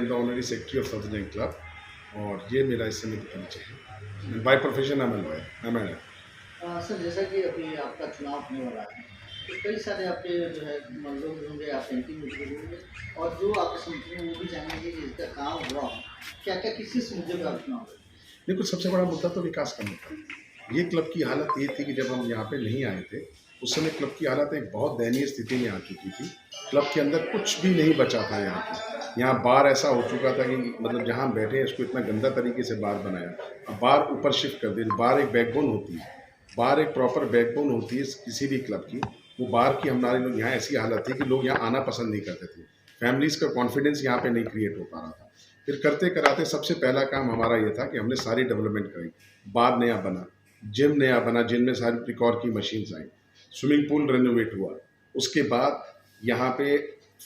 M the honorary secretary of South Indian Club और ये मेरा इस समय का परिचय है। By profession I am lawyer. Sir जैसा कि अभी आपका चुनाव होने वाला है तो कई सारे आपके जो है लोग होंगे, आप पेंटिंग में जुड़े होंगे और जो आपके समर्थन में वो भी जानेंगे कि इसका काम हुआ क्या क्या किस मुद्दे पर आप चुनाव देखो, सबसे बड़ा मुद्दा तो विकास का मुद्दा है। ये क्लब की हालत ये थी कि जब हम यहाँ पे नहीं आए थे उस समय क्लब की हालत एक बहुत दयनीय स्थिति में आ चुकी थी। क्लब के अंदर कुछ भी नहीं बचा था। यहाँ बार ऐसा हो चुका था कि मतलब जहाँ हम बैठे हैं इसको इतना गंदा तरीके से बार बनाया। अब बार ऊपर शिफ्ट कर दी। बार एक बैकबोन होती है, बार एक प्रॉपर बैकबोन होती है किसी भी क्लब की। वो बार की हमारे लोग यहाँ ऐसी हालत थी कि लोग यहाँ आना पसंद नहीं करते थे। फैमिलीज़ का कॉन्फिडेंस यहाँ पे नहीं क्रिएट हो पा रहा था। फिर करते कराते सबसे पहला काम हमारा ये था कि हमने सारी डेवलपमेंट कराई। बार नया बना, जिम नया बना जिनमें सारी प्रिकॉर की मशीन्स आई, स्विमिंग पूल रेनोवेट हुआ। उसके बाद यहाँ पे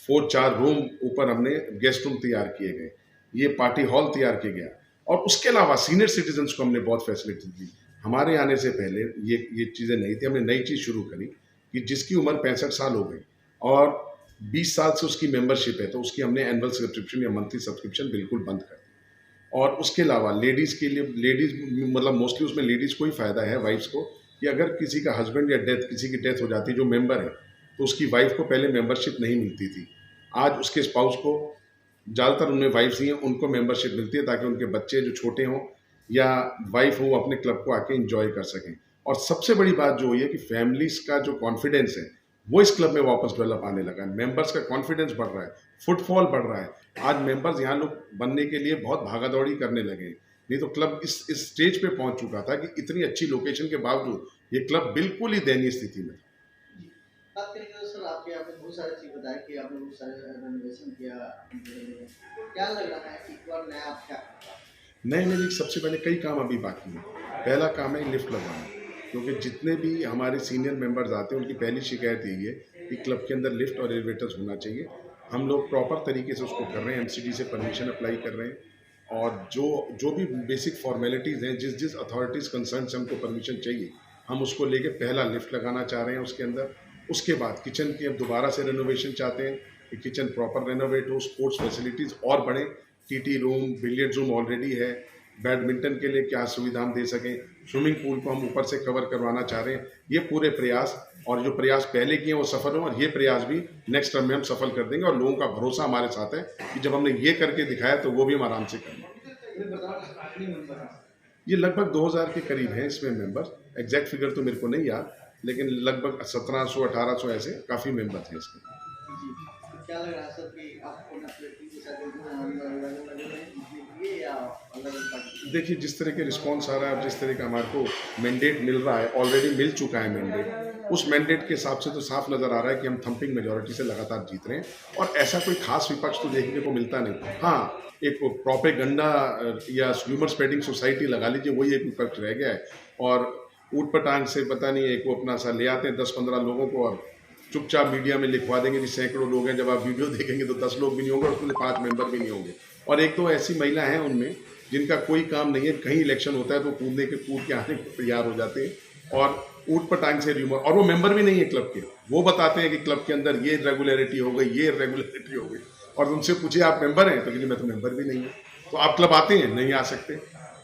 4 रूम ऊपर हमने गेस्ट रूम तैयार किए गए, ये पार्टी हॉल तैयार किया गया। और उसके अलावा सीनियर सिटीजन्स को हमने बहुत फैसिलिटी दी। हमारे आने से पहले ये चीज़ें नहीं थी। हमने नई चीज़ शुरू करी कि जिसकी उम्र 65 साल हो गई और 20 साल से उसकी मेंबरशिप है तो उसकी हमने एनुअल सब्सक्रिप्शन या मंथली सब्सक्रिप्शन बिल्कुल बंद कर दी। और उसके अलावा लेडीज़ के लिए, लेडीज़ मतलब मोस्टली उसमें लेडीज़ को ही फ़ायदा है, वाइफ्स को, कि अगर किसी का हस्बैंड या किसी की डेथ हो जाती है जो मेंबर है तो उसकी वाइफ को पहले मेंबरशिप नहीं मिलती थी। आज उसके स्पाउस को, ज़्यादातर उनमें वाइफ्स ही हैं, उनको मेंबरशिप मिलती है ताकि उनके बच्चे जो छोटे हों या वाइफ हो अपने क्लब को आके एंजॉय कर सकें। और सबसे बड़ी बात जो हुई है कि फैमिलीज़ का जो कॉन्फिडेंस है वो इस क्लब में वापस डेवलप आने लगा है। मेंबर्स का कॉन्फिडेंस बढ़ रहा है, फुटफॉल बढ़ रहा है। आज मेंबर्स यहाँ लोग बनने के लिए बहुत भागा-दौड़ी करने लगे हैं। नहीं तो क्लब इस स्टेज पे पहुँच चुका था कि इतनी अच्छी लोकेशन के बावजूद ये क्लब बिल्कुल ही दयनीय स्थिति में था। बात करेंगे तो सर आपके आपने बहुत सारी चीज़ बताई कि आपने बहुत सारे रेनोवेशन किया, तो क्या लग रहा है कि एक बार नया आप क्या नए में भी सबसे पहले कई काम अभी बाकी हैं। पहला काम है लिफ्ट लगवाना, क्योंकि जितने भी हमारे सीनियर मेंबर्स आते हैं उनकी पहली शिकायत यही है कि क्लब के अंदर लिफ्ट और एलिवेटर्स होना चाहिए। हम लोग प्रॉपर तरीके से उसको कर रहे हैं, एमसीडी से परमिशन अप्लाई कर रहे हैं और जो जो भी बेसिक फॉर्मेलिटीज़ हैं, जिस जिस अथॉरिटीज़ कंसर्न से हमको परमिशन चाहिए हम उसको लेके पहला लिफ्ट लगाना चाह रहे हैं उसके अंदर। उसके बाद किचन की अब दोबारा से रेनोवेशन चाहते हैं कि किचन प्रॉपर रेनोवेट हो, स्पोर्ट्स फैसिलिटीज़ और बढ़ें। TT room, billiard room already है, बैडमिंटन के लिए क्या सुविधा हम दे सकें, स्विमिंग पूल को हम ऊपर से कवर करवाना चाह रहे हैं। ये पूरे प्रयास, और जो प्रयास पहले किए वो सफल हों और ये प्रयास भी नेक्स्ट टर्म में हम सफल कर देंगे। और लोगों का भरोसा हमारे साथ है कि जब हमने ये करके दिखाया तो वो भी हम आराम से करेंगे। ये लगभग 2000 के करीब हैं इसमें मेंबर। एग्जैक्ट फिगर तो मेरे को नहीं याद, लेकिन लगभग 1700-1800 ऐसे काफ़ी मेंबर थे इसमें। क्या लग रहा है सर कि आपको के साथ ये या अलग? देखिए, जिस तरह के रिस्पॉन्स आ रहा है और जिस तरह का हमारे को मैंडेट मिल रहा है, ऑलरेडी मिल चुका है मैंडेट, उस मैंडेट के हिसाब से तो साफ नज़र आ रहा है कि हम थंपिंग मेजॉरिटी से लगातार जीत रहे हैं और ऐसा कोई खास विपक्ष तो देखने को मिलता नहीं। हाँ, एक प्रोपेगेंडा या ह्यूमर स्प्रेडिंग सोसाइटी लगा लीजिए, वही एक विपक्ष रह गया है। और ऊट पटांग से पता नहीं एक वो अपना सा ले आते हैं 10-15 लोगों को और चुपचाप मीडिया में लिखवा देंगे कि सैकड़ों लोग हैं। जब आप वीडियो देखेंगे तो 10 लोग भी नहीं होंगे और उसमें 5 मेंबर भी नहीं होंगे। और एक तो ऐसी महिला हैं उनमें जिनका कोई काम नहीं है, कहीं इलेक्शन होता है तो कूद के आने को तैयार हो जाते हैं और ऊट पटांग से र्यूमर, और वो मेंबर भी नहीं है क्लब के। वो बताते हैं कि क्लब के अंदर ये रेगुलरिटी हो गई, ये रेगुलरिटी हो गई, और उनसे पूछे आप मेंबर हैं तो मैं तो मेंबर भी नहीं हूँ। तो आप क्लब आते हैं? नहीं आ सकते।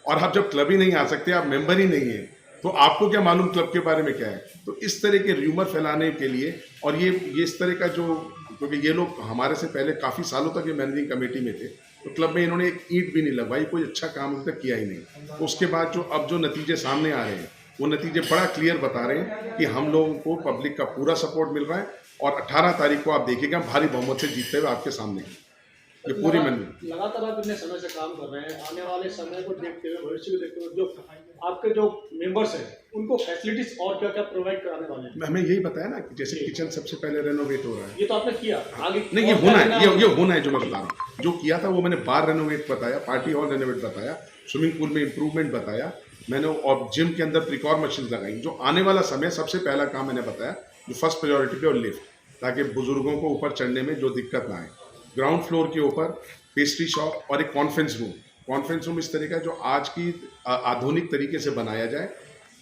और आप जब क्लब ही नहीं आ सकते, आप मेंबर ही नहीं है, तो आपको क्या मालूम क्लब के बारे में क्या है। तो इस तरह के र्यूमर फैलाने के लिए, और ये इस तरह का जो, क्योंकि ये लोग हमारे से पहले काफ़ी सालों तक ये मैनेजिंग कमेटी में थे, तो क्लब में इन्होंने एक ईंट भी नहीं लगवाई, कोई अच्छा काम अभी तक किया ही नहीं। तो उसके बाद जो नतीजे सामने आ रहे हैं वो नतीजे बड़ा क्लियर बता रहे हैं कि हम लोगों को पब्लिक का पूरा सपोर्ट मिल रहा है और 18 तारीख को आप देखिएगा भारी बहुमत से जीतते हुए आपके सामने ये पूरी मंजिल। लगातार आप इतने समय से काम कर रहे हैं, आने वाले समय को देखते हुए, भविष्य को देखते हुए जो आपके जो मेंबर्स हैं उनको फैसिलिटीज और क्या क्या प्रोवाइड कराने वाले हैं? हमें यही बताया ना कि जैसे किचन सबसे पहले रेनोवेट हो रहा है। ये तो आपने किया, आगे नहीं, ये होना है, ये होना है। जो मैं बता रहा हूँ, जो किया था वो मैंने बार रेनोवेट बताया, पार्टी हॉल रेनोवेट बताया, स्विमिंग पूल में इंप्रूवमेंट बताया मैंने, और जिम के अंदर प्रिकॉर मशीन लगाई। जो आने वाला समय सबसे पहला काम मैंने बताया, जो फर्स्ट प्रायोरिटी पे, और लिफ्ट, ताकि बुजुर्गों को ऊपर चढ़ने में जो दिक्कत ना आए। ग्राउंड फ्लोर के ऊपर पेस्ट्री शॉप और एक कॉन्फ्रेंस रूम इस तरह का जो आज की आधुनिक तरीके से बनाया जाए।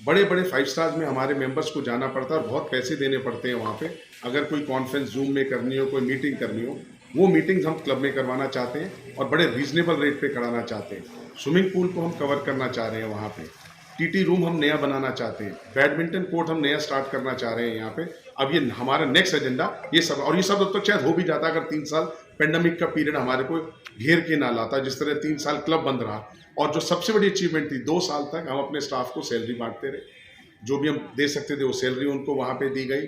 बड़े बड़े 5 स्टार्स में हमारे मेंबर्स को जाना पड़ता है और बहुत पैसे देने पड़ते हैं वहाँ पे, अगर कोई कॉन्फ्रेंस जूम में करनी हो, कोई मीटिंग करनी हो। वो मीटिंग्स हम क्लब में करवाना चाहते हैं और बड़े रीजनेबल रेट पे कराना चाहते हैं। स्विमिंग पूल को हम कवर करना चाह रहे हैं वहाँ पे, टीटी रूम हम नया बनाना चाहते हैं, बैडमिंटन कोर्ट हम नया स्टार्ट करना चाह रहे हैं यहाँ पे। अब ये हमारा नेक्स्ट एजेंडा ये सब, और ये सब अब तक शायद हो भी जाता अगर 3 साल पेंडेमिक का पीरियड हमारे को घेर के ना लाता, जिस तरह 3 साल क्लब बंद रहा। और जो सबसे बड़ी अचीवमेंट थी, 2 साल तक हम अपने स्टाफ को सैलरी बांटते रहे, जो भी हम दे सकते थे वो सैलरी उनको वहाँ पे दी गई।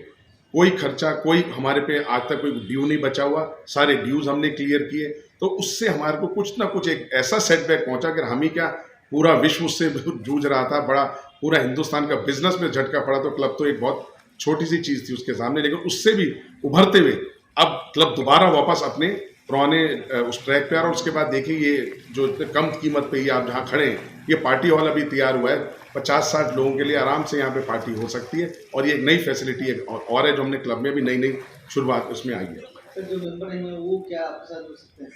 कोई खर्चा, कोई हमारे पे आज तक कोई ड्यू नहीं बचा हुआ, सारे ड्यूज हमने क्लियर किए। तो उससे हमारे को कुछ ना कुछ एक ऐसा सेटबैक पहुंचा कि हम ही क्या पूरा विश्व उससे जूझ रहा था, बड़ा पूरा हिंदुस्तान का बिजनेस में झटका पड़ा। तो क्लब तो एक बहुत छोटी सी चीज़ थी उसके सामने, लेकिन उससे भी उभरते हुए अब क्लब दोबारा वापस अपने पुराने उस ट्रैक पे आ रहा। और उसके बाद देखिए ये जो इतने कम कीमत पे ये आप जहाँ खड़े हैं, ये पार्टी हॉल अभी तैयार हुआ है, 50-60 लोगों के लिए आराम से यहाँ पे पार्टी हो सकती है। और ये एक नई फैसिलिटी है और है जो हमने क्लब में भी नई शुरुआत उसमें आई है। सर जो मेंबर हैं वो क्या आपके साथ जुड़ सकते हैं?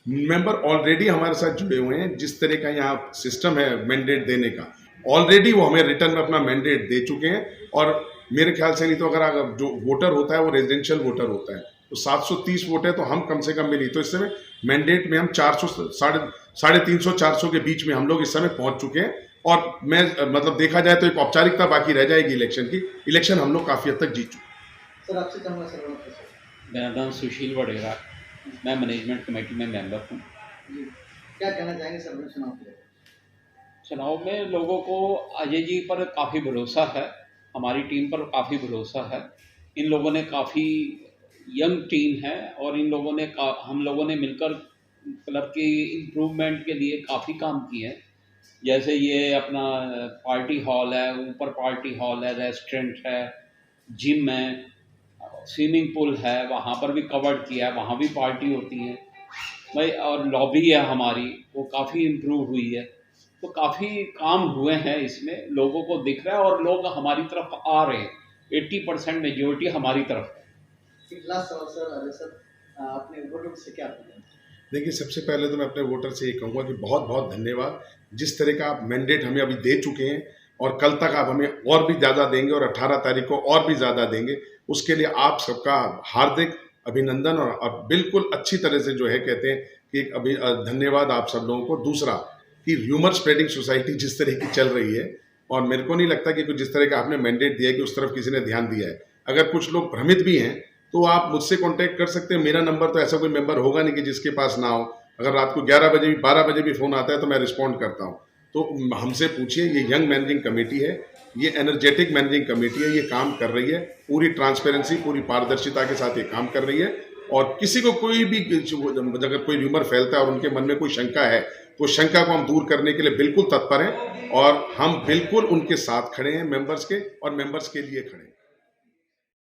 मेंबर ऑलरेडी हमारे साथ जुड़े हुए हैं। जिस तरह का यहाँ सिस्टम है मैंडेट देने का, ऑलरेडी वो हमें रिटर्न में अपना मैंडेट दे चुके हैं। और मेरे ख्याल से नहीं तो अगर जो वोटर होता है वो रेजिडेंशियल वोटर होता है, तो 730 वोट है, तो हम कम से कम में नहीं तो इस समय मैंडेट में हम 400 साढ़े 300-400 के बीच में हम लोग इस समय पहुंच चुके हैं। और मैं मतलब देखा जाए तो एक औपचारिकता बाकी रह जाएगी इलेक्शन की। इलेक्शन हम लोग काफ़ी हद तक जीत चुके। सर आपसे कहूँगा सर, मेरा नाम सुशील वडेरा, मैं मैनेजमेंट कमेटी में मेंबर हूँ। क्या कहना चाहेंगे सर अपने चुनाव के? चुनाव में लोगों को अजय जी पर काफ़ी भरोसा है, हमारी टीम पर काफ़ी भरोसा है। इन लोगों ने काफ़ी यंग टीम है और इन लोगों ने हम लोगों ने मिलकर क्लब की इम्प्रूवमेंट के लिए काफ़ी काम किए हैं। जैसे ये अपना पार्टी हॉल है, ऊपर पार्टी हॉल है, रेस्टोरेंट है, जिम है, स्विमिंग पूल है, वहाँ पर भी कवर्ड किया है, वहाँ भी पार्टी होती है भाई। और लॉबी है हमारी, वो काफ़ी इम्प्रूव हुई है। तो काफ़ी काम हुए हैं इसमें, लोगों को दिख रहा है और लोग हमारी तरफ आ रहे हैं। 80% मेजोरिटी हमारी तरफ है। लास्ट सवाल सर, अजय सर अपने वोटर से क्या बोलेंगे? देखिए, सबसे पहले तो मैं अपने वोटर से ये कहूँगा कि बहुत बहुत धन्यवाद। जिस तरह का आप मैंडेट हमें अभी दे चुके हैं और कल तक आप हमें और भी ज़्यादा देंगे और 18 तारीख को और भी ज़्यादा देंगे, उसके लिए आप सबका हार्दिक अभिनंदन। और बिल्कुल अच्छी तरह से जो है कहते हैं कि अभी धन्यवाद आप सब लोगों को। दूसरा कि र्यूमर स्प्रेडिंग सोसाइटी जिस तरह की चल रही है, और मेरे को नहीं लगता कि कुछ जिस तरह का आपने मैंडेट दिया है कि उस तरफ किसी ने ध्यान दिया है। अगर कुछ लोग भ्रमित भी हैं तो आप मुझसे कांटेक्ट कर सकते हैं। मेरा नंबर तो ऐसा कोई मेंबर होगा नहीं कि जिसके पास ना हो। अगर रात को 11 बजे भी 12 बजे भी फ़ोन आता है तो मैं रिस्पॉन्ड करता हूँ। तो हमसे पूछिए। ये यंग मैनेजिंग कमेटी है, ये एनर्जेटिक मैनेजिंग कमेटी है, ये काम कर रही है पूरी ट्रांसपेरेंसी, पूरी पारदर्शिता के साथ ये काम कर रही है। और किसी को कोई भी अगर कोई र्यूमर फैलता है और उनके मन में कोई शंका है, तो शंका को हम दूर करने के लिए बिल्कुल तत्पर हैं और हम बिल्कुल उनके साथ खड़े हैं, मेंबर्स के और मेंबर्स के लिए खड़े हैं।